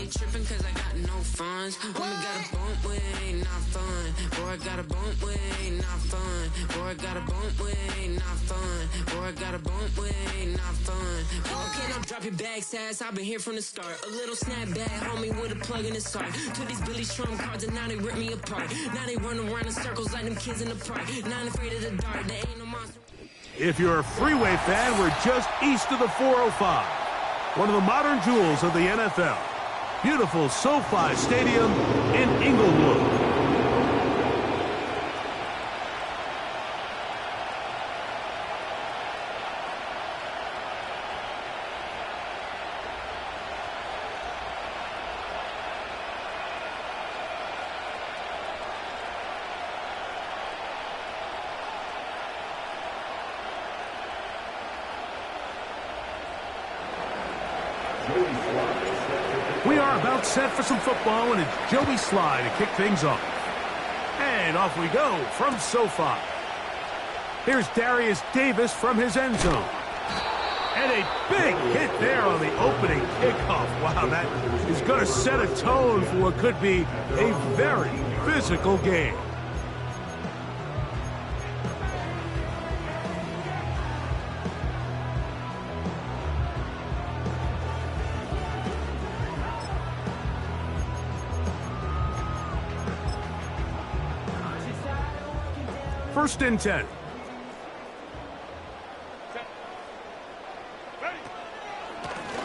ain't tripping cause I got no funds. Homie got a bump with it, ain't not fun. Boy, I got a bump with it, ain't not fun. Boy, I got a bump with it, ain't not fun. Boy, I got a bump with it, ain't not fun. Boy, can I drop your bag, sass? I've been here from the start. A little snapback, homie, with a plug in his heart. To these Billy Trump cards and now they rip me apart. Now they run around in circles like them kids in the park. Now I'm afraid of the dark, there ain't no monster. If you're a Freeway fan, we're just east of the 405. One of the modern jewels of the NFL. Beautiful SoFi Stadium in Inglewood. We are about set for some football, and it's Joey Sly to kick things off. And off we go from SoFi. Here's Darius Davis from his end zone. And a big hit there on the opening kickoff. Wow, that is going to set a tone for what could be a very physical game. First and 10.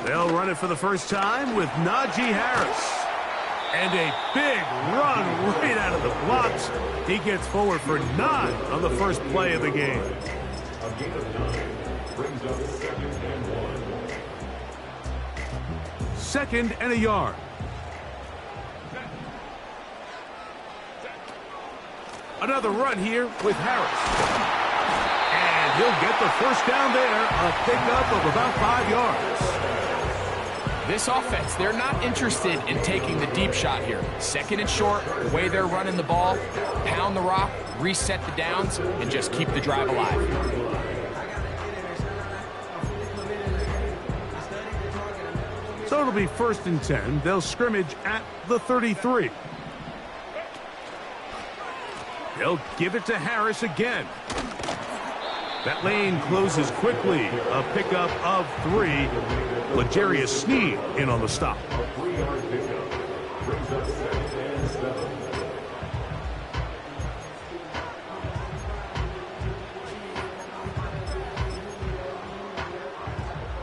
They'll run it for the first time with Najee Harris. And a big run right out of the blocks. He gets forward for 9 on the first play of the game. A gain of 9 brings up 2nd and 1. 2nd and a yard. Another run here with Harris. And he'll get the first down there. A pickup of about 5 yards. This offense, they're not interested in taking the deep shot here. 2nd and short, the way they're running the ball, pound the rock, reset the downs, and just keep the drive alive. So it'll be 1st and 10. They'll scrimmage at the 33. They'll give it to Harris again. That lane closes quickly. A pickup of 3. L'Jarius Sneed in on the stop. A 3-yard pickup brings up 2nd and 7.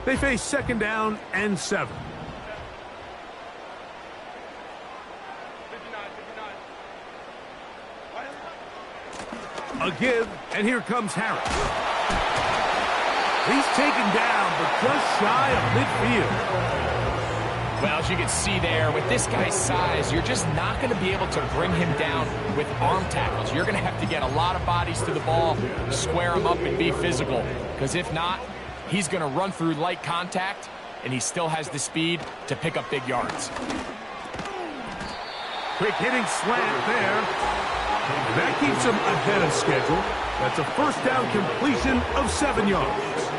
They face 2nd down and 7. A give, and here comes Harris. He's taken down, but just shy of midfield. Well, as you can see there, with this guy's size, you're just not going to be able to bring him down with arm tackles. You're going to have to get a lot of bodies to the ball, square him up, and be physical. Because if not, he's going to run through light contact, and he still has the speed to pick up big yards. Quick hitting slant there. And that keeps him ahead of schedule. That's a first down completion of 7 yards.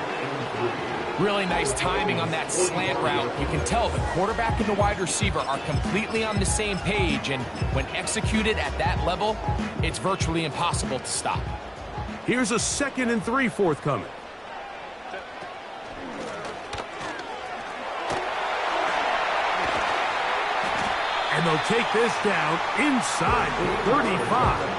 Really nice timing on that slant route. You can tell the quarterback and the wide receiver are completely on the same page, and when executed at that level, it's virtually impossible to stop. Here's a 2nd and 3 forthcoming. And they'll take this down inside the 35.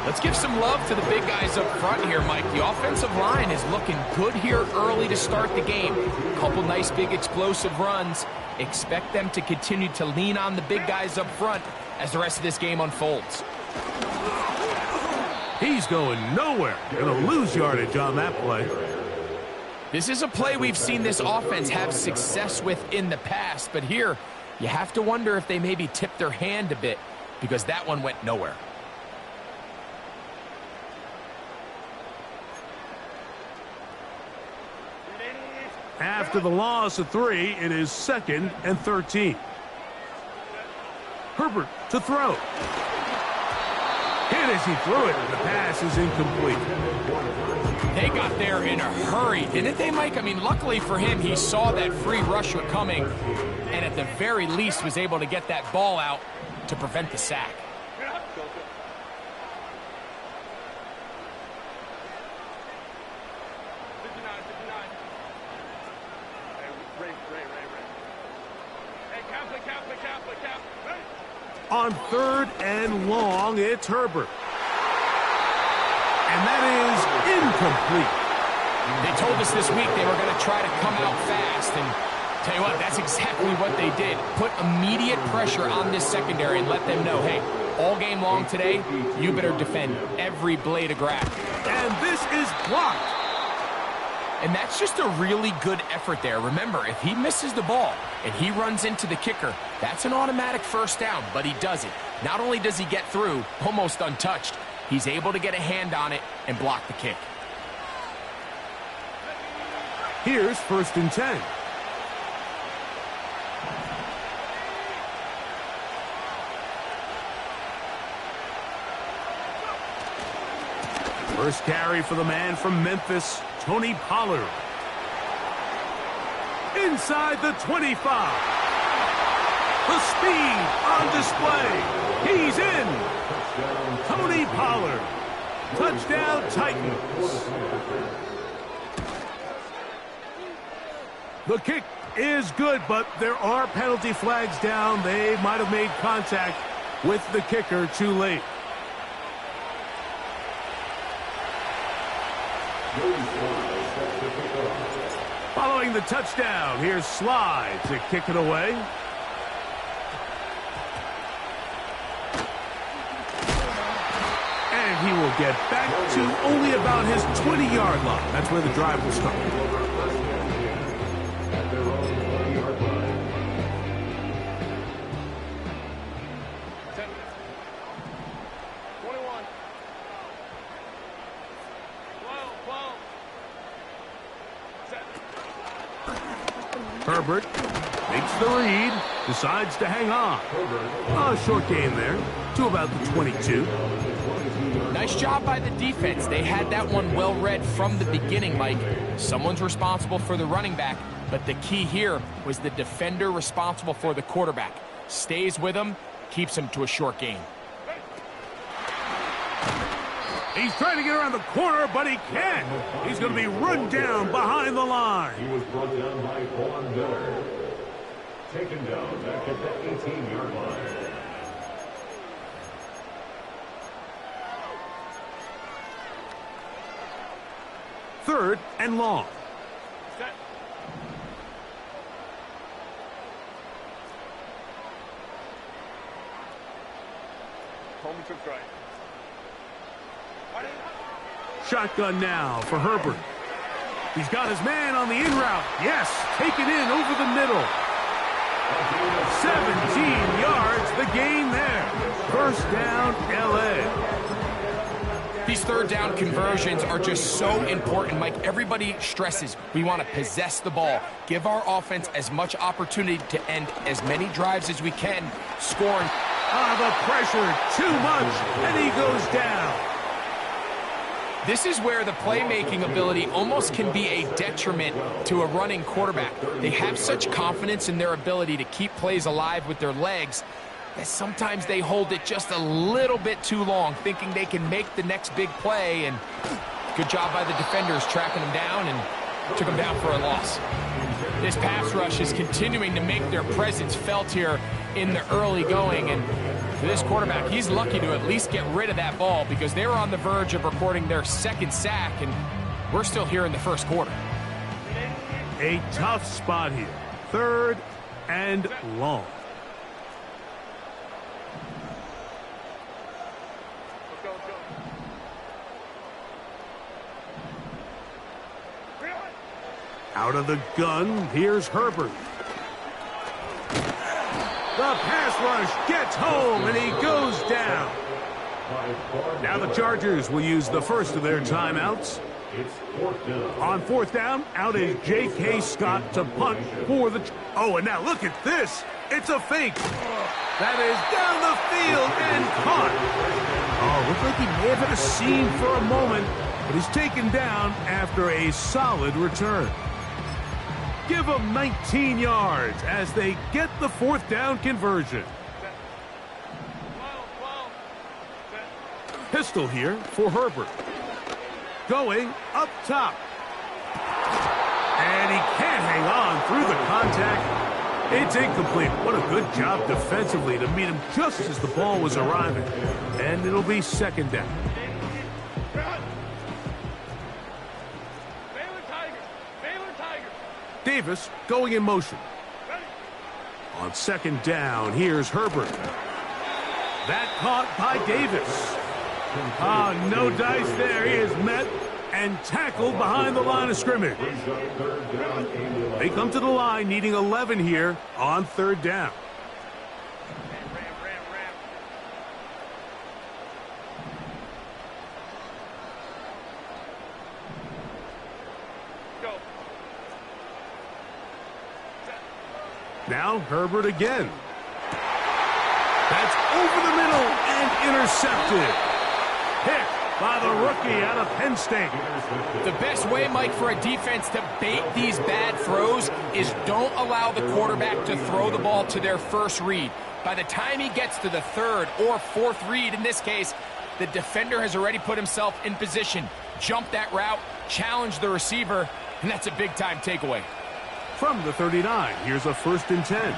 Let's give some love to the big guys up front here, Mike. The offensive line is looking good here early to start the game. A couple nice big explosive runs. Expect them to continue to lean on the big guys up front as the rest of this game unfolds. He's going nowhere. Gonna lose yardage on that play. This is a play we've seen this offense have success with in the past, but here you have to wonder if they maybe tipped their hand a bit because that one went nowhere. After the loss of 3, it is 2nd and 13. Herbert to throw. Hit as he threw it. The pass is incomplete. They got there in a hurry, didn't they, Mike? I mean, luckily for him, he saw that free rusher coming and at the very least was able to get that ball out to prevent the sack. On 3rd and long, it's Herbert. And that is incomplete. They told us this week they were going to try to come out fast, and tell you what, that's exactly what they did. Put immediate pressure on this secondary and let them know, hey, all game long today, you better defend every blade of grass. And this is blocked. And that's just a really good effort there. Remember, if he misses the ball and he runs into the kicker, that's an automatic first down, but he does it. Not only does he get through, almost untouched, he's able to get a hand on it and block the kick. Here's 1st and 10. First carry for the man from Memphis, Tony Pollard. Inside the 25. The speed on display. He's in. Tony Pollard. Touchdown, Titans. The kick is good, but there are penalty flags down. They might have made contact with the kicker too late. Following the touchdown, here's Slide to kick it away. And he will get back to only about his 20-yard line. That's where the drive will start. At their own 20-yard line. Herbert makes the read, decides to hang on. A short gain there to about the 22. Nice job by the defense. They had that one well read from the beginning, Mike. Someone's responsible for the running back, but the key here was the defender responsible for the quarterback. Stays with him, keeps him to a short gain. He's trying to get around the corner, but he can't. He's going to be run down behind the line. He was brought down by Vaughn Miller. Taken down back at the 18-yard line. Third and long. Set. Home to strike. Shotgun now for Herbert. He's got his man on the in route. Yes, taken in over the middle. 17 yards, the gain there. First down, L.A. These third down conversions are just so important, Mike. Everybody stresses we want to possess the ball, give our offense as much opportunity to end as many drives as we can, scoring. The pressure, too much, and he goes down. This is where the playmaking ability almost can be a detriment to a running quarterback. They have such confidence in their ability to keep plays alive with their legs that sometimes they hold it just a little bit too long, thinking they can make the next big play, and good job by the defenders tracking them down and took them down for a loss. This pass rush is continuing to make their presence felt here in the early going, and for this quarterback, he's lucky to at least get rid of that ball because they were on the verge of recording their second sack, and we're still here in the first quarter. A tough spot here. Third and long. Let's go, let's go. Out of the gun, here's Herbert. The pass rush gets home, and he goes down. Now the Chargers will use the first of their timeouts. It's fourth down. On fourth down, out is J.K. Scott to punt for the... Oh, and now look at this. It's a fake. That is down the field and caught. Oh, looked like he may have hit a seam for a moment, but he's taken down after a solid return. Give him 19 yards as they get the fourth down conversion. Pistol here for Herbert. Going up top. And he can't hang on through the contact. It's incomplete. What a good job defensively to meet him just as the ball was arriving. And it'll be second down. Davis going in motion. On second down, here's Herbert. That caught by Davis. No dice there. He is met and tackled behind the line of scrimmage. They come to the line needing 11 here on third down. Now Herbert again. That's over the middle and intercepted. Picked by the rookie out of Penn State. The best way, Mike, for a defense to bait these bad throws is don't allow the quarterback to throw the ball to their first read. By the time he gets to the third or fourth read, in this case, the defender has already put himself in position. Jump that route, challenge the receiver, and that's a big-time takeaway. From the 39, here's a 1st and 10.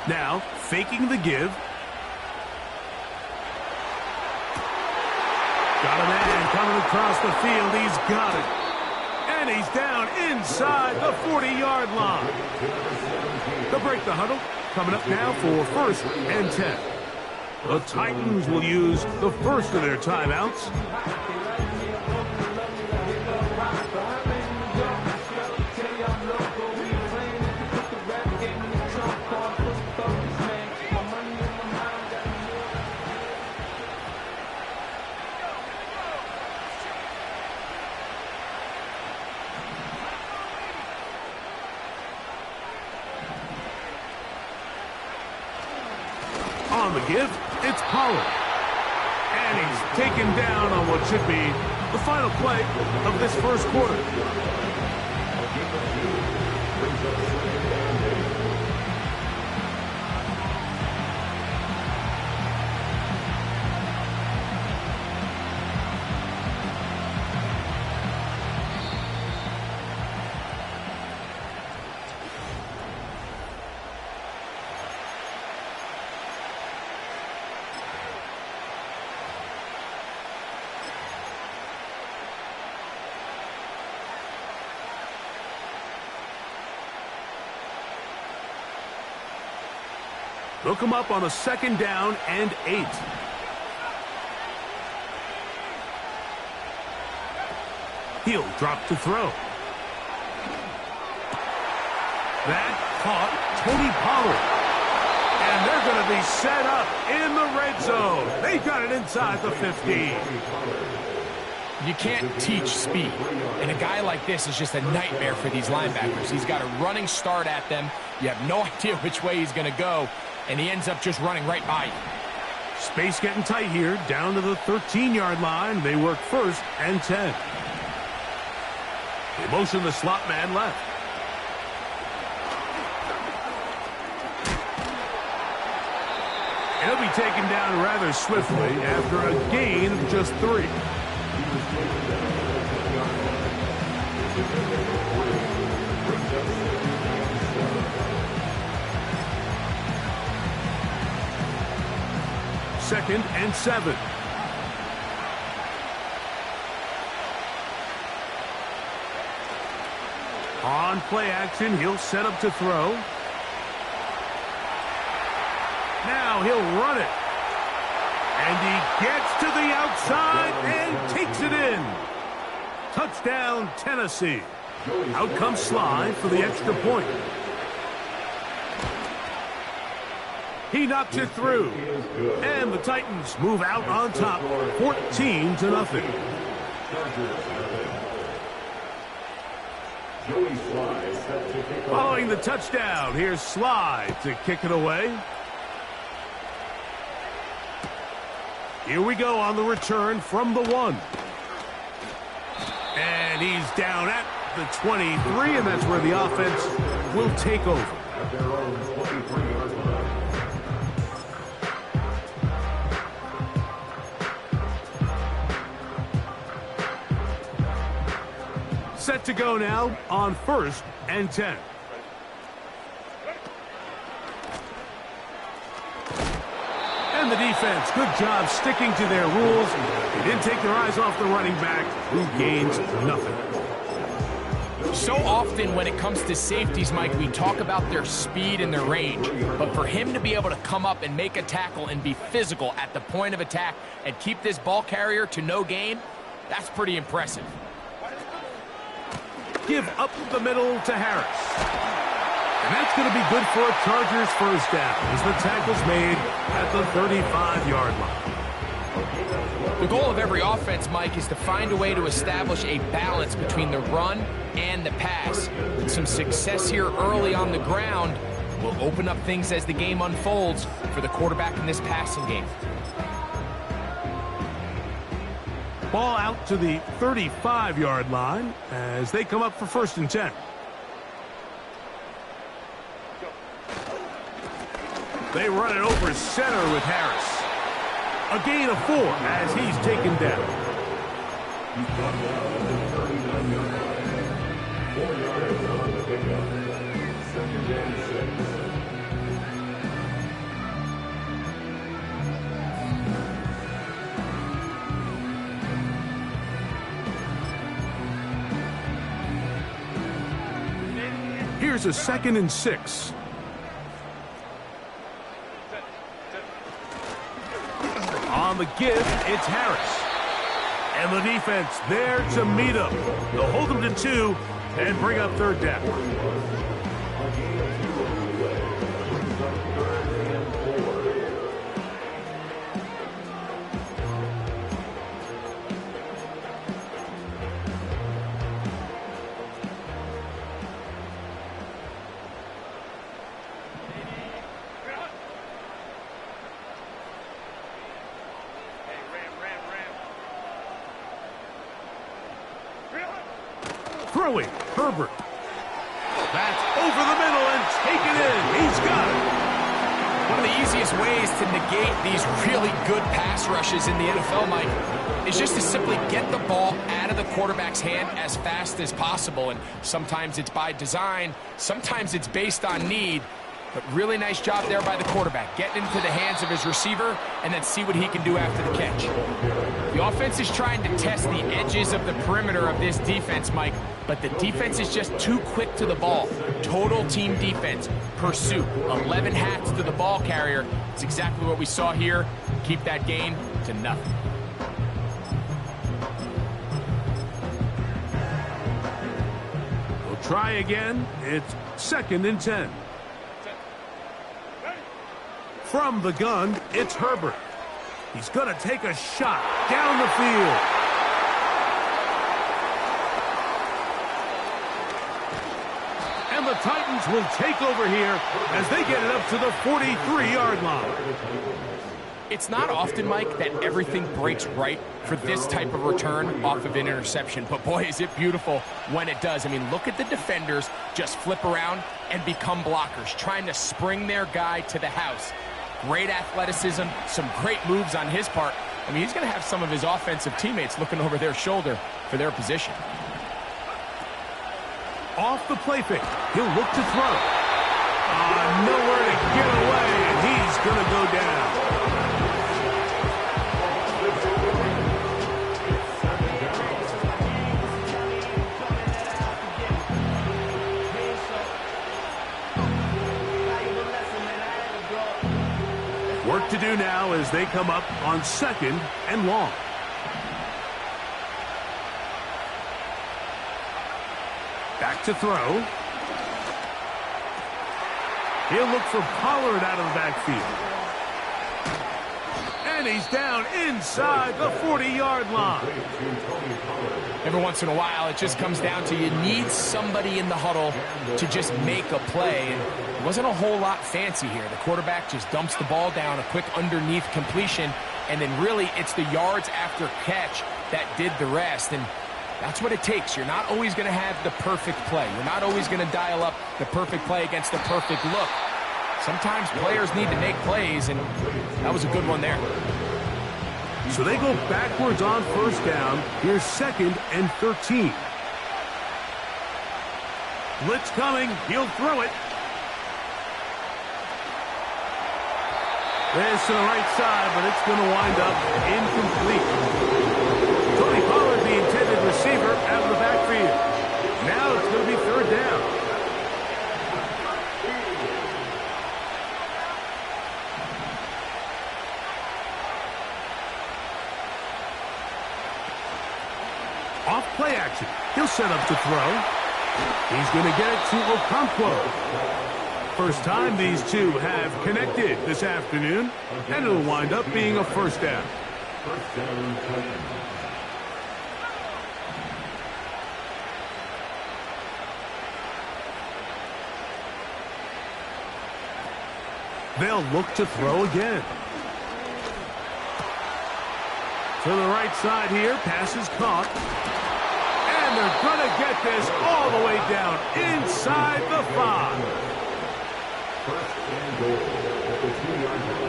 Now, faking the give. Got a man coming across the field. He's got it. And he's down inside the 40-yard line. They'll break the huddle. Coming up now for 1st and 10. The Titans will use the first of their timeouts. On the give, it's Pollard. And he's taken down on what should be the final play of this first quarter. They'll come up on a 2nd down and 8. He'll drop to throw. That caught Tony Pollard. And they're going to be set up in the red zone. They've got it inside the 15. You can't teach speed. And a guy like this is just a nightmare for these linebackers. He's got a running start at them. You have no idea which way he's going to go. And he ends up just running right by you. Space getting tight here, down to the 13-yard line. They work 1st and 10. They motion the slot man left. He'll be taken down rather swiftly after a gain of just 3. Second and 7. On play action, he'll set up to throw. Now he'll run it. And he gets to the outside and takes it in. Touchdown, Tennessee. Out comes Sly for the extra point. He knocks it through. And the Titans move out on top, 14-0. Following the touchdown, here's Sly to kick it away. Here we go on the return from the 1. And he's down at the 23, and that's where the offense will take over. At their own 23-yard line. Set to go now on 1st and 10. And the defense, good job sticking to their rules. They didn't take their eyes off the running back, who gains nothing. So often when it comes to safeties, Mike, we talk about their speed and their range. But for him to be able to come up and make a tackle and be physical at the point of attack and keep this ball carrier to no gain, that's pretty impressive. Give up the middle to Harris. And that's going to be good for a Chargers first down as the tackle's made at the 35-yard line. The goal of every offense, Mike, is to find a way to establish a balance between the run and the pass. And some success here early on the ground will open up things as the game unfolds for the quarterback in this passing game. Ball out to the 35-yard line as they come up for 1st and 10. They run it over center with Harris. A gain of 4 as he's taken down. 4 yards on the pickup. 2nd and 6. Here's a 2nd and 6. On the give, it's Harris. And the defense there to meet him. They'll hold him to 2 and bring up 3rd down. Throwing, Herbert. That's over the middle and taken in. He's got it. One of the easiest ways to negate these really good pass rushes in the NFL, Mike, is just to simply get the ball out of the quarterback's hand as fast as possible. And sometimes it's by design, sometimes it's based on need. But really nice job there by the quarterback, getting into the hands of his receiver and then see what he can do after the catch. The offense is trying to test the edges of the perimeter of this defense, Mike, but the defense is just too quick to the ball. Total team defense, pursuit, 11 hats to the ball carrier. It's exactly what we saw here. Keep that gain to nothing. We'll try again. It's 2nd and 10. From the gun, it's Herbert. He's going to take a shot down the field. And the Titans will take over here as they get it up to the 43-yard line. It's not often, Mike, that everything breaks right for this type of return off of an interception. But boy, is it beautiful when it does. I mean, look at the defenders just flip around and become blockers, trying to spring their guy to the house. Great athleticism, some great moves on his part. I mean, he's going to have some of his offensive teammates looking over their shoulder for their position. Off the play fake. He'll look to throw. Nowhere to get away, and he's going to go down. Work to do now as they come up on 2nd and long. Back to throw. He'll look for Pollard out of the backfield. And he's down inside the 40-yard line. Every once in a while, it just comes down to you need somebody in the huddle to just make a play. And it wasn't a whole lot fancy here. The quarterback just dumps the ball down, a quick underneath completion, and then really it's the yards after catch that did the rest. And that's what it takes. You're not always going to have the perfect play. You're not always going to dial up the perfect play against the perfect look. Sometimes players need to make plays, and that was a good one there. So they go backwards on first down. Here's 2nd and 13. Blitz coming. He'll throw it. This to the right side, but it's going to wind up incomplete. Tony Pollard, the intended receiver, out of the backfield. Now it's going to be 3rd down. Off play action. He'll set up to throw. He's going to get it to Okonkwo. First time these two have connected this afternoon, and it'll wind up being a 1st down. First down, Titans. They'll look to throw again. To the right side here, pass is caught. And they're going to get this all the way down inside the 5. First and goal at the 2-yard line.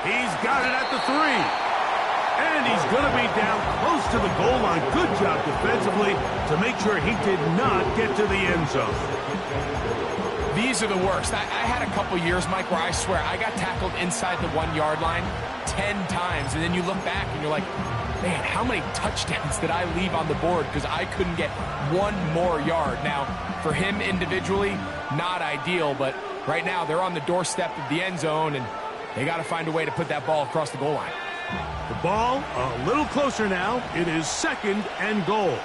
He's got it at the 3. And he's going to be down close to the goal line. Good job defensively to make sure he did not get to the end zone. These are the worst. I had a couple years, Mike, where I swear I got tackled inside the 1-yard line 10 times. And then you look back and you're like, man, how many touchdowns did I leave on the board because I couldn't get one more yard? Now, for him individually, not ideal. But right now, they're on the doorstep of the end zone, and they got to find a way to put that ball across the goal line. The ball a little closer now. It is 2nd and goal.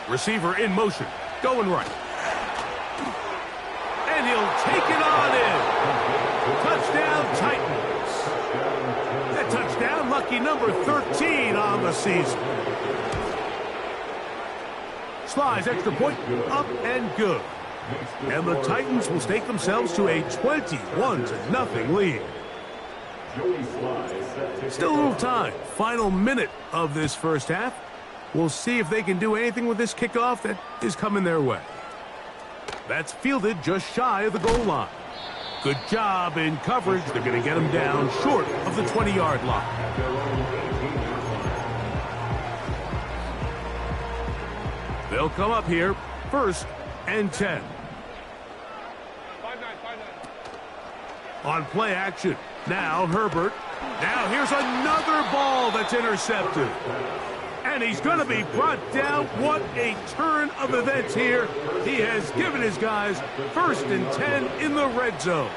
Receiver in motion, going right. And he'll take it on in. Touchdown, Titans. That touchdown, lucky number 13 on the season. Slides extra point, up and good. And the Titans will stake themselves to a 21-0 lead. Still a little time. Final minute of this first half. We'll see if they can do anything with this kickoff that is coming their way. That's fielded just shy of the goal line. Good job in coverage. They're going to get him down short of the 20-yard line. They'll come up here, 1st and 10. 5-9. On play action. Now Herbert. Now here's another ball that's intercepted. And he's going to be brought down. What a turn of events here. He has given his guys 1st and 10 in the red zone.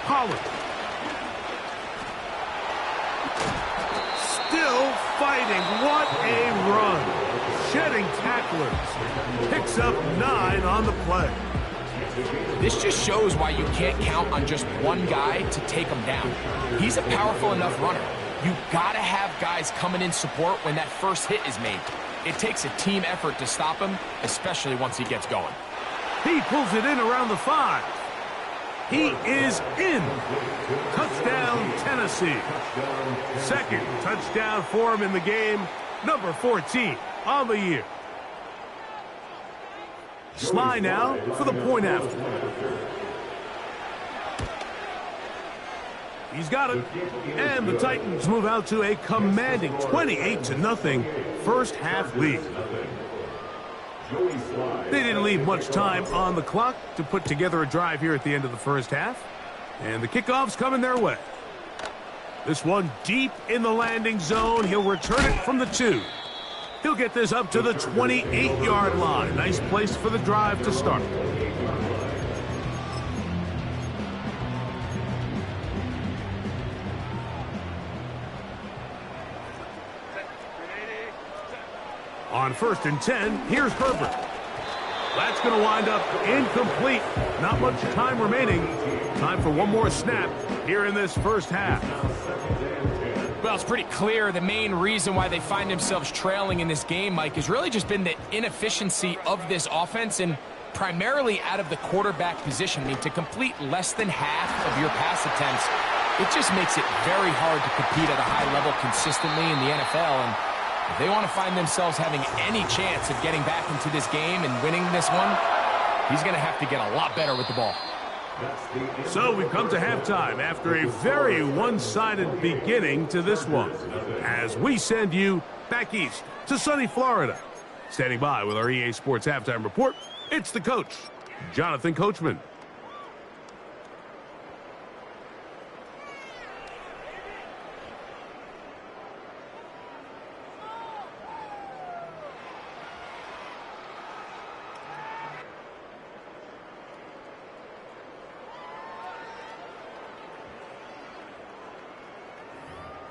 Pollard. Still fighting. What a run. Shedding tacklers. Picks up 9 on the play. This just shows why you can't count on just one guy to take him down. He's a powerful enough runner. You gotta have guys coming in support when that first hit is made. It takes a team effort to stop him, especially once he gets going. He pulls it in around the 5. He is in. Touchdown, Tennessee. 2nd touchdown for him in the game. Number 14 on the year. Sly now for the point after. He's got it. And the Titans move out to a commanding 28-0 first half lead. They didn't leave much time on the clock to put together a drive here at the end of the first half. And the kickoff's coming their way. This one deep in the landing zone. He'll return it from the 2. He'll get this up to the 28-yard line. Nice place for the drive to start. On 1st and 10, here's Herbert. That's going to wind up incomplete. Not much time remaining. Time for one more snap here in this first half. Well, it's pretty clear the main reason why they find themselves trailing in this game, Mike, has really just been the inefficiency of this offense and primarily out of the quarterback position. I mean, to complete less than half of your pass attempts, it just makes it very hard to compete at a high level consistently in the NFL. And if they want to find themselves having any chance of getting back into this game and winning this one, he's going to have to get a lot better with the ball. So we've come to halftime after a very one-sided beginning to this one, as we send you back east to sunny Florida. Standing by with our EA Sports Halftime Report, it's the coach, Jonathan Coachman.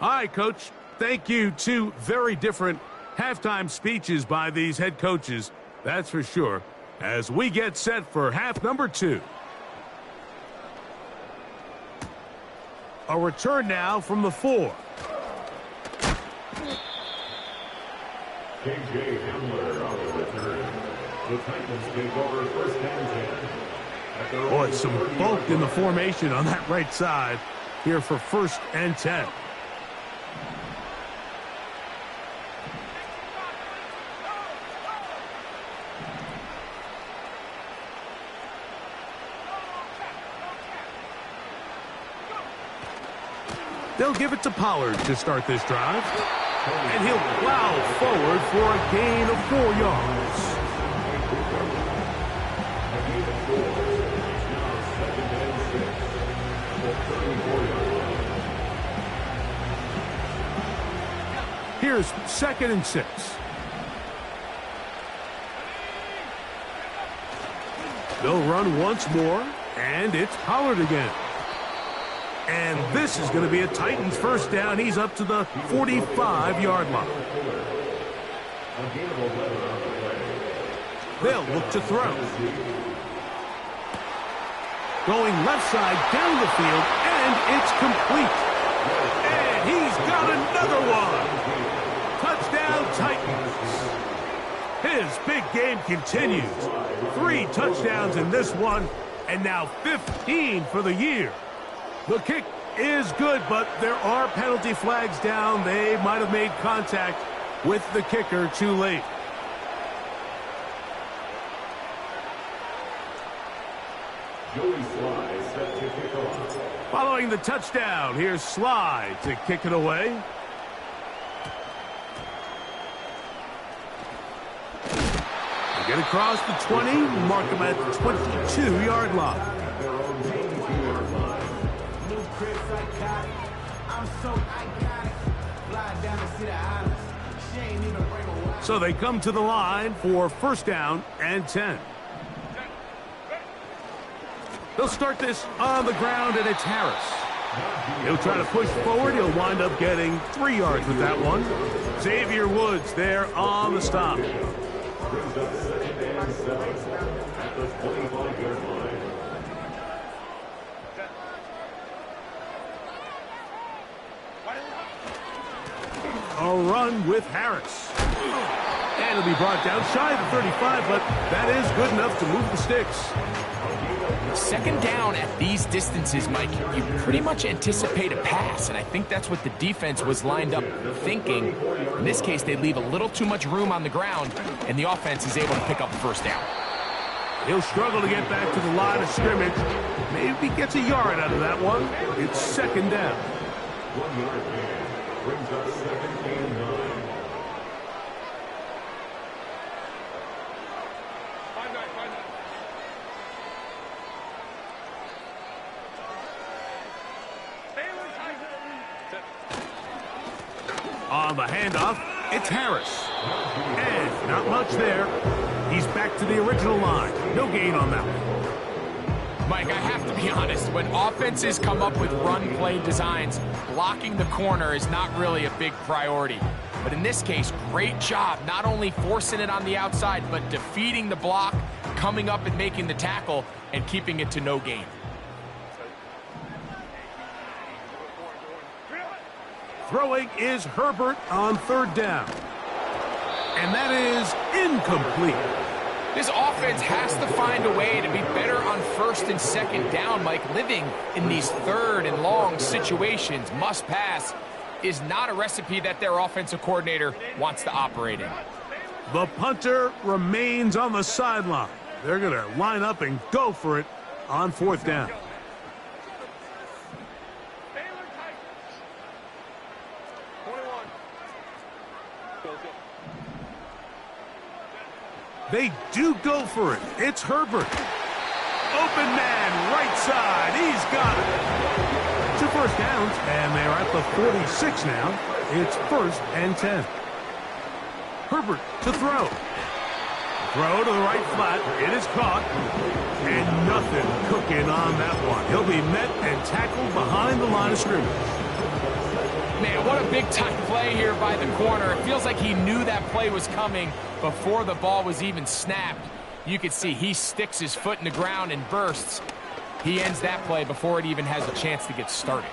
All right, Coach. Thank you. Two very different halftime speeches by these head coaches, that's for sure, as we get set for half number 2. A return now from the 4. K.J. Hamler on the return. The Titans take over first and 10. Boy, some bulk in the formation on that right side here for first and 10. They'll give it to Pollard to start this drive. And he'll plow forward for a gain of 4 yards. Here's 2nd and 6. They'll run once more, and it's Pollard again. And this is going to be a Titans first down. He's up to the 45-yard line. They'll look to throw. Going left side down the field, and it's complete. And he's got another one. Touchdown, Titans. His big game continues. 3 touchdowns in this one, and now 15 for the year. The kick is good, but there are penalty flags down. They might have made contact with the kicker too late. Joey Sly set to kick off. Following the touchdown, here's Sly to kick it away. They get across the 20, mark him at the 22-yard line. So they come to the line for first down and 10. They'll start this on the ground, and it's Harris. He'll try to push forward. He'll wind up getting 3 yards with that one. Xavier Woods there on the stop. Brings up 2nd and 7 at the 25-yard line. A run with Harris. And it'll be brought down shy of the 35, but that is good enough to move the sticks. 2nd down at these distances, Mike, you pretty much anticipate a pass, and I think that's what the defense was lined up thinking. In this case, they leave a little too much room on the ground, and the offense is able to pick up the first down. He'll struggle to get back to the line of scrimmage. Maybe gets a yard out of that one. It's 2nd down. 1 yard gain. Brings up 2nd and 9. On the handoff, it's Harris. And not much there. He's back to the original line. No gain on that one. Mike, I have to be honest. When offenses come up with run play designs, blocking the corner is not really a big priority. But in this case, great job not only forcing it on the outside, but defeating the block, coming up and making the tackle and keeping it to no gain. Throwing is Herbert on 3rd down. And that is incomplete. This offense has to find a way to be better on 1st and 2nd down, Mike. Living in these 3rd and long situations, must pass, is not a recipe that their offensive coordinator wants to operate in. The punter remains on the sideline. They're going to line up and go for it on 4th down. They do go for it. It's Herbert. Open man, right side. He's got it. 2 first downs, and they're at the 46 now. It's 1st and 10. Herbert to throw. Throw to the right flat. It is caught. And nothing cooking on that one. He'll be met and tackled behind the line of scrimmage. Man, what a big-time play here by the corner. It feels like he knew that play was coming before the ball was even snapped. You can see he sticks his foot in the ground and bursts. He ends that play before it even has a chance to get started.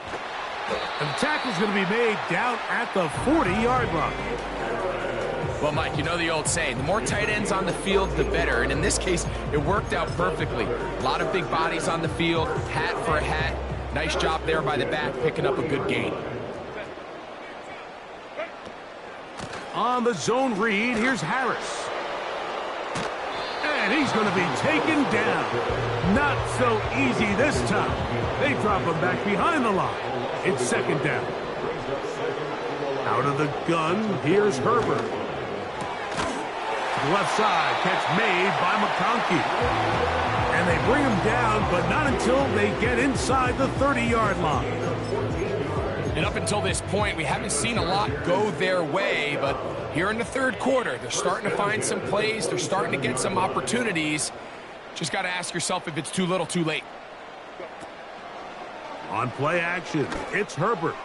And the tackle's going to be made down at the 40-yard line. Well, Mike, you know the old saying, the more tight ends on the field, the better. And in this case, it worked out perfectly. A lot of big bodies on the field, hat for a hat. Nice job there by the back, picking up a good gain. On the zone read, here's Harris. And he's going to be taken down. Not so easy this time. They drop him back behind the line. It's 2nd down. Out of the gun, here's Herbert. To the left side, catch made by McConkey. And they bring him down, but not until they get inside the 30-yard line. And up until this point, we haven't seen a lot go their way, but here in the 3rd quarter, they're starting to find some plays. They're starting to get some opportunities. Just got to ask yourself if it's too little, too late. On play action, it's Herbert.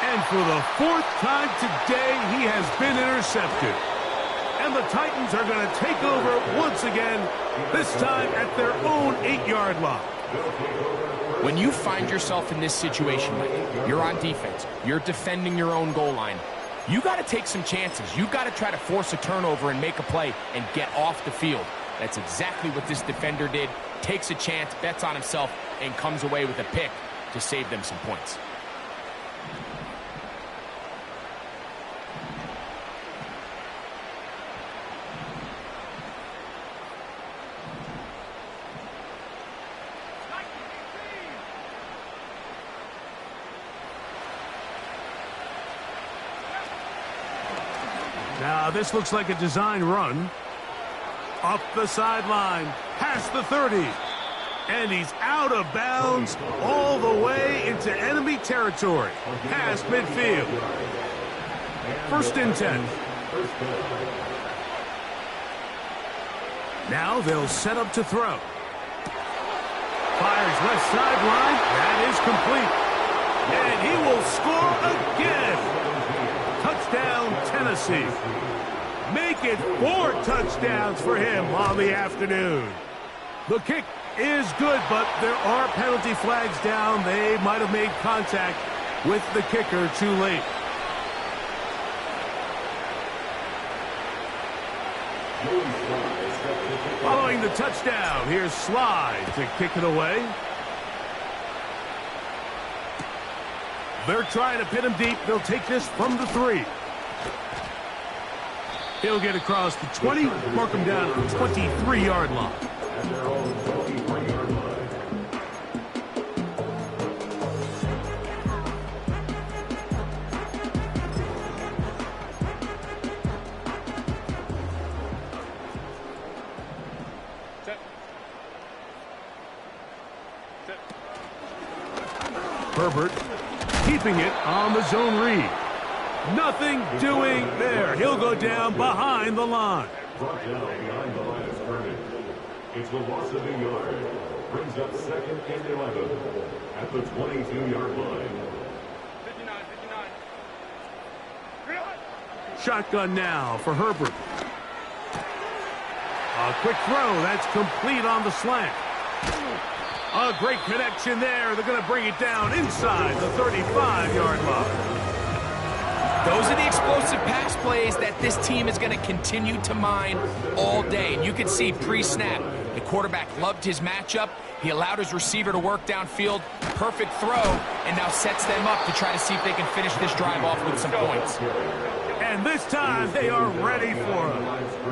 And for the 4th time today, he has been intercepted. And the Titans are going to take over once again, this time at their own 8-yard line. When you find yourself in this situation, Mike, you're on defense, you're defending your own goal line, you got to take some chances. You got to try to force a turnover and make a play and get off the field. That's exactly what this defender did. Takes a chance, bets on himself, and comes away with a pick to save them some points. Now, this looks like a design run. Up the sideline, past the 30. And he's out of bounds all the way into enemy territory, past midfield. 1st and 10. Now they'll set up to throw. Fires left sideline. That is complete. And he will score again. Touchdown, Tennessee. Make it 4 touchdowns for him on the afternoon. The kick is good, but there are penalty flags down. They might have made contact with the kicker too late. Following the touchdown, here's Slide to kick it away. They're trying to pin him deep. They'll take this from the 3. He'll get across the 20, mark him down at the 23-yard line. Herbert keeping it on the zone read. Nothing doing there. He'll go down behind the line. Brought down behind the line of scrimmage. It's a loss of a yard. Brings up 2nd and 11 at the 22-yard line. 59. Shotgun now for Herbert. A quick throw. That's complete on the slant. A great connection there. They're going to bring it down inside the 35-yard line. Those are the explosive pass plays that this team is going to continue to mine all day. And you can see pre-snap, the quarterback loved his matchup. He allowed his receiver to work downfield. Perfect throw, and now sets them up to try to see if they can finish this drive off with some points. And this time, they are ready for it.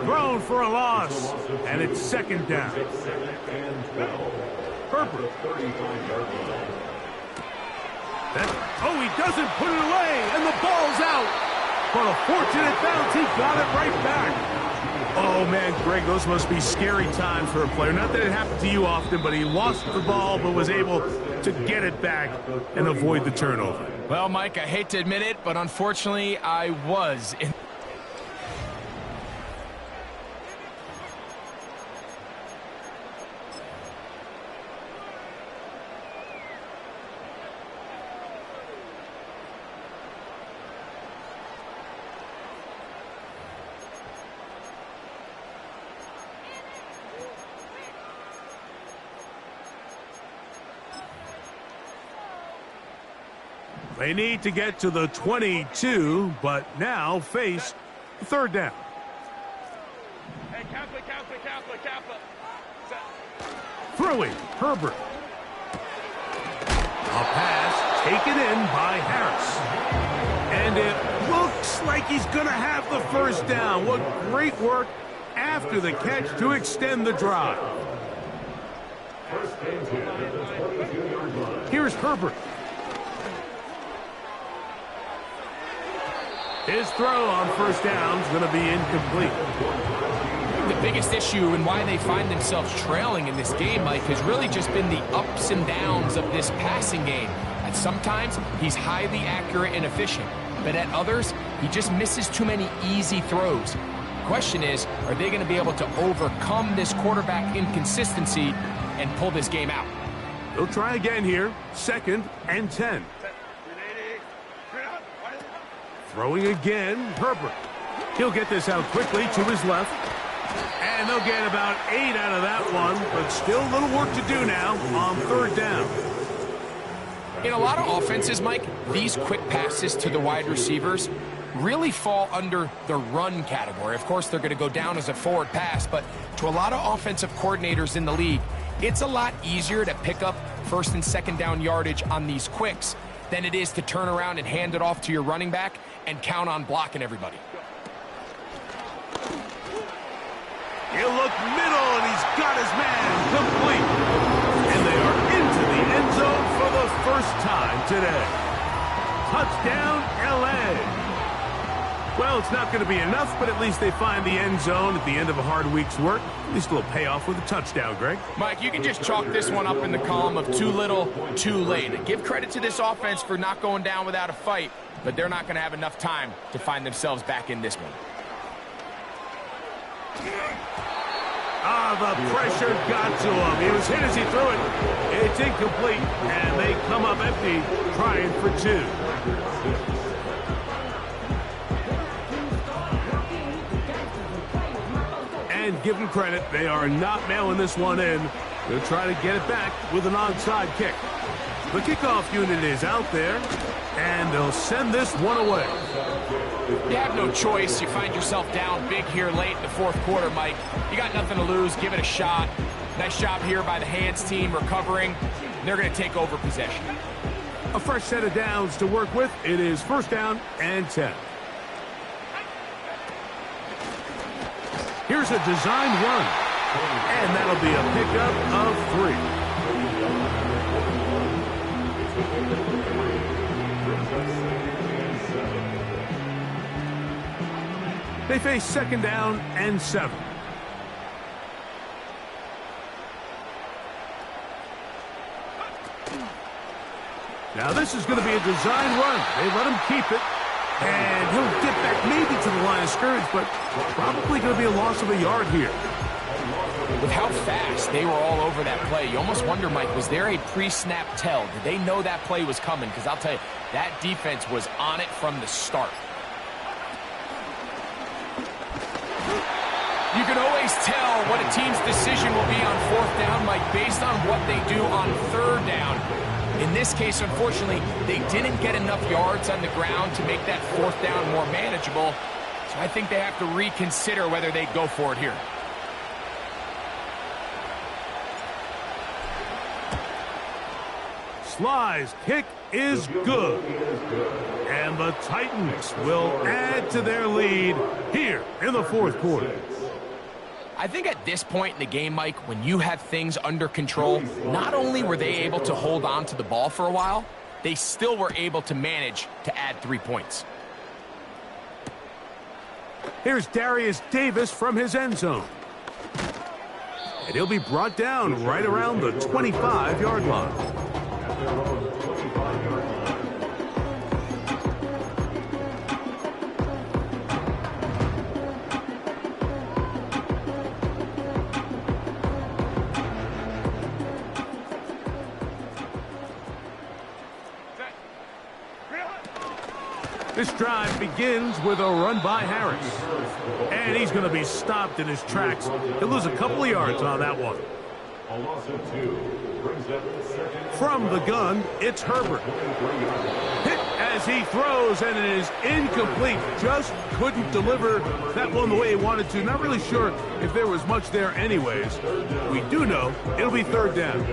Thrown for a loss, and it's second down. Herbert. He doesn't put it away, and the ball's out. But a fortunate bounce, he got it right back. Oh, man, Greg, those must be scary times for a player. Not that it happened to you often, but he lost the ball but was able to get it back and avoid the turnover. Well, Mike, I hate to admit it, but unfortunately, I was in. They need to get to the 22, but now face third down. Hey, Kappa. Throwing, Herbert. A pass taken in by Harris. And it looks like he's going to have the first down. What great work after the catch to extend the drive. Here's Herbert. His throw on first down is going to be incomplete. The biggest issue and why they find themselves trailing in this game, Mike, has really just been the ups and downs of this passing game. And sometimes he's highly accurate and efficient, but at others, he just misses too many easy throws. The question is, are they going to be able to overcome this quarterback inconsistency and pull this game out? They'll try again here, 2nd and 10. Throwing again, Herbert. He'll get this out quickly to his left. And they'll get about 8 out of that one, but still a little work to do now on third down. In a lot of offenses, Mike, these quick passes to the wide receivers really fall under the run category. Of course, they're going to go down as a forward pass, but to a lot of offensive coordinators in the league, it's a lot easier to pick up first and second down yardage on these quicks than it is to turn around and hand it off to your running back and count on blocking everybody. He'll look middle, and he's got his man complete. And they are into the end zone for the first time today. Touchdown, L.A. Well, it's not going to be enough, but at least they find the end zone at the end of a hard week's work. At least a little payoff with a touchdown, Greg. Mike, you can just chalk this one up in the column of too little, too late. Give credit to this offense for not going down without a fight, but they're not going to have enough time to find themselves back in this one. The pressure got to him. He was hit as he threw it. It's incomplete, and they come up empty, trying for 2. And give them credit, they are not mailing this one in. They'll try to get it back with an onside kick. The kickoff unit is out there, and they'll send this one away. You have no choice. You find yourself down big here late in the fourth quarter, Mike. You got nothing to lose. Give it a shot. Nice job here by the Hands team recovering. They're going to take over possession. A fresh set of downs to work with. It is first down and 10. Here's a design run. And that'll be a pickup of 3. They face second down and 7. Now this is going to be a design run. They let him keep it. And he'll get back maybe to the line of scrimmage, but probably going to be a loss of a yard here. With how fast they were all over that play, you almost wonder, Mike, was there a pre-snap tell? Did they know that play was coming? Because I'll tell you, that defense was on it from the start. You can always tell what a team's decision will be on fourth down, Mike, based on what they do on third down. In this case, unfortunately, they didn't get enough yards on the ground to make that fourth down more manageable. So I think they have to reconsider whether they go for it here. Sly's kick is good. And the Titans will add to their lead here in the fourth quarter. I think at this point in the game, Mike, when you have things under control, not only were they able to hold on to the ball for a while, they still were able to manage to add 3 points. Here's Darius Davis from his end zone. And he'll be brought down right around the 25-yard line. This drive begins with a run by Harris. And he's going to be stopped in his tracks. He'll lose a couple of yards on that one. From the gun, it's Herbert. Hit as he throws, and it is incomplete. Just couldn't deliver that one the way he wanted to. Not really sure if there was much there anyways. We do know it'll be third down.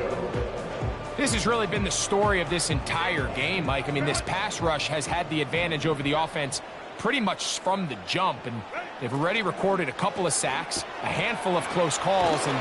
This has really been the story of this entire game, Mike. I mean, this pass rush has had the advantage over the offense pretty much from the jump, and they've already recorded a couple of sacks, a handful of close calls, and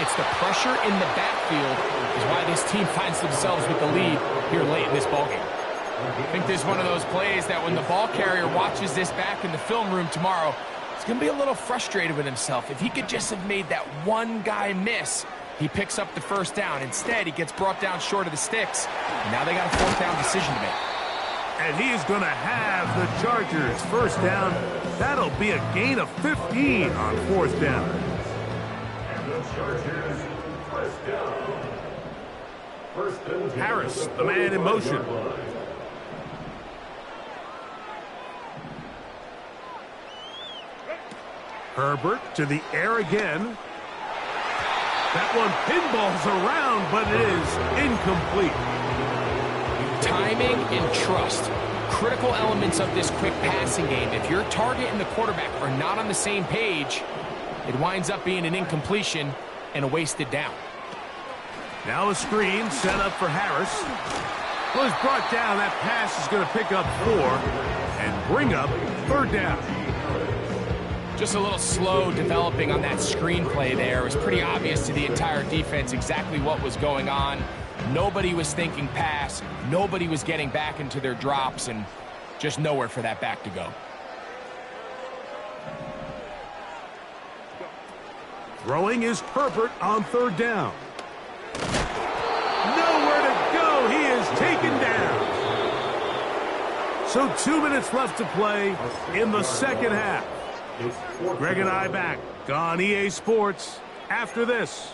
it's the pressure in the backfield is why this team finds themselves with the lead here late in this ballgame. I think this is one of those plays that when the ball carrier watches this back in the film room tomorrow, he's going to be a little frustrated with himself. If he could just have made that one guy miss, he picks up the first down. Instead, he gets brought down short of the sticks. And now they got a fourth down decision to make. And he is going to have the Chargers first down. That'll be a gain of 15 on fourth down. And the Chargers first down. Harris, the man in motion. Herbert to the air again. That one pinballs around, but it is incomplete. Timing and trust, critical elements of this quick passing game. If your target and the quarterback are not on the same page, it winds up being an incompletion and a wasted down. Now a screen set up for Harris. Well, he's brought down. That pass is going to pick up 4 and bring up third down. Just a little slow developing on that screenplay there. It was pretty obvious to the entire defense exactly what was going on. Nobody was thinking pass. Nobody was getting back into their drops, and just nowhere for that back to go. Throwing is Herbert on third down. Nowhere to go. He is taken down. So 2 minutes left to play in the second half. Greg and I back on EA Sports after this.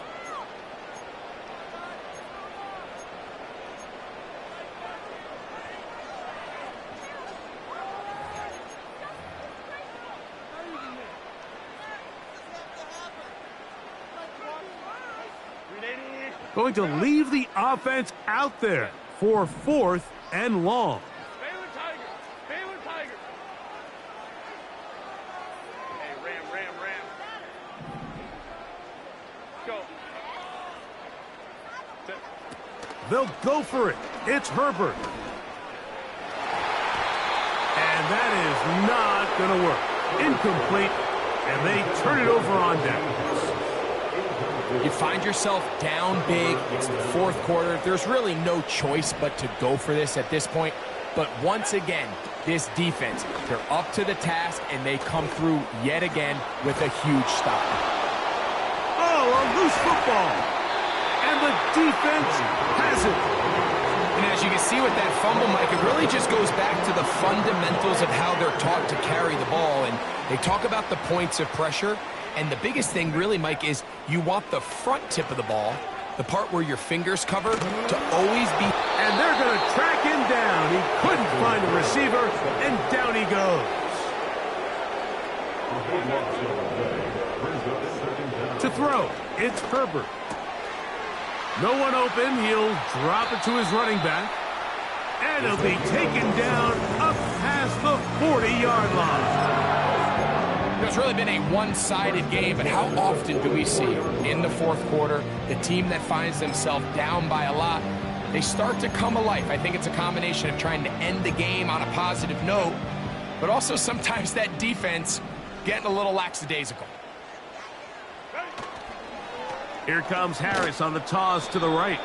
Going to leave the offense out there for fourth and long. They'll go for it. It's Herbert. And that is not going to work. Incomplete. And they turn it over on downs. You find yourself down big. It's the fourth quarter. There's really no choice but to go for this at this point. But once again, this defense, they're up to the task, and they come through yet again with a huge stop. Oh, a loose football. And the defense has it. And as you can see with that fumble, Mike, it really just goes back to the fundamentals of how they're taught to carry the ball. And they talk about the points of pressure. And the biggest thing really, Mike, is you want the front tip of the ball, the part where your fingers cover, to always be. And they're going to track him down. He couldn't find a receiver, and down he goes. Brings up second down. To throw, it's Herbert. No one open. He'll drop it to his running back. And he'll be taken down up past the 40-yard line. It's really been a one-sided game, but how often do we see in the fourth quarter the team that finds themselves down by a lot, they start to come alive? I think it's a combination of trying to end the game on a positive note, but also sometimes that defense getting a little lackadaisical. Here comes Harris on the toss to the right.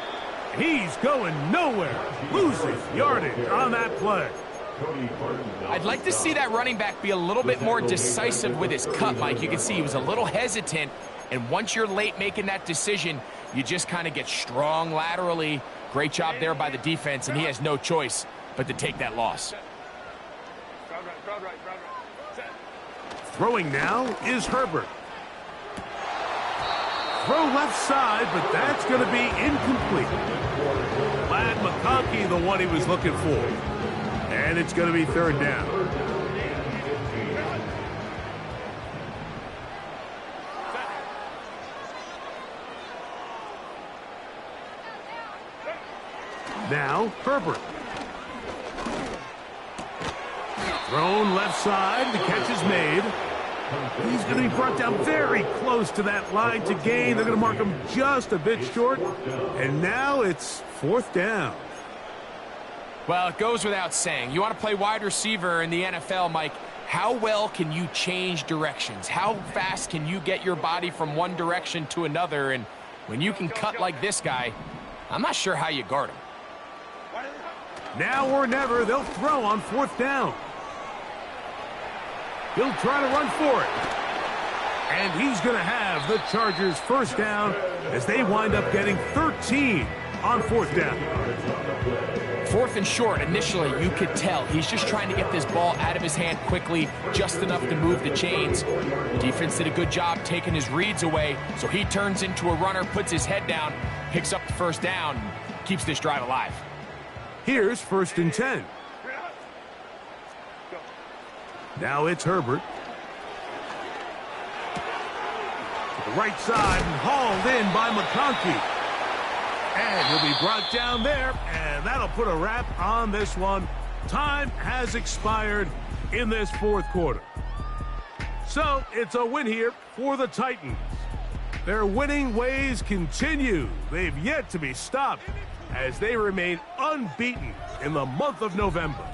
He's going nowhere. Losing yardage on that play. I'd like to see that running back be a little bit more decisive with his cut, Mike. You can see he was a little hesitant, and once you're late making that decision, you just kind of get strong laterally. Great job there by the defense, and he has no choice but to take that loss. Throwing now is Herbert. Throw left side, but that's going to be incomplete. Ladd McConkey, the one he was looking for. And it's going to be third down. Now, Herbert. Thrown left side, the catch is made. He's going to be brought down very close to that line to gain. They're going to mark him just a bit short. And now it's fourth down. Well, it goes without saying. You want to play wide receiver in the NFL, Mike. How well can you change directions? How fast can you get your body from one direction to another? And when you can cut like this guy, I'm not sure how you guard him. Now or never, they'll throw on fourth down. He'll try to run for it. And he's going to have the Chargers first down as they wind up getting 13 on fourth down. Fourth and short, initially, you could tell he's just trying to get this ball out of his hand quickly, just enough to move the chains. The defense did a good job taking his reads away, so he turns into a runner, puts his head down, picks up the first down, and keeps this drive alive. Here's first and 10. Now it's Herbert. To the right side and hauled in by McConkey. And he'll be brought down there, and that'll put a wrap on this one. Time has expired in this fourth quarter. So it's a win here for the Titans. Their winning ways continue. They've yet to be stopped as they remain unbeaten in the month of November.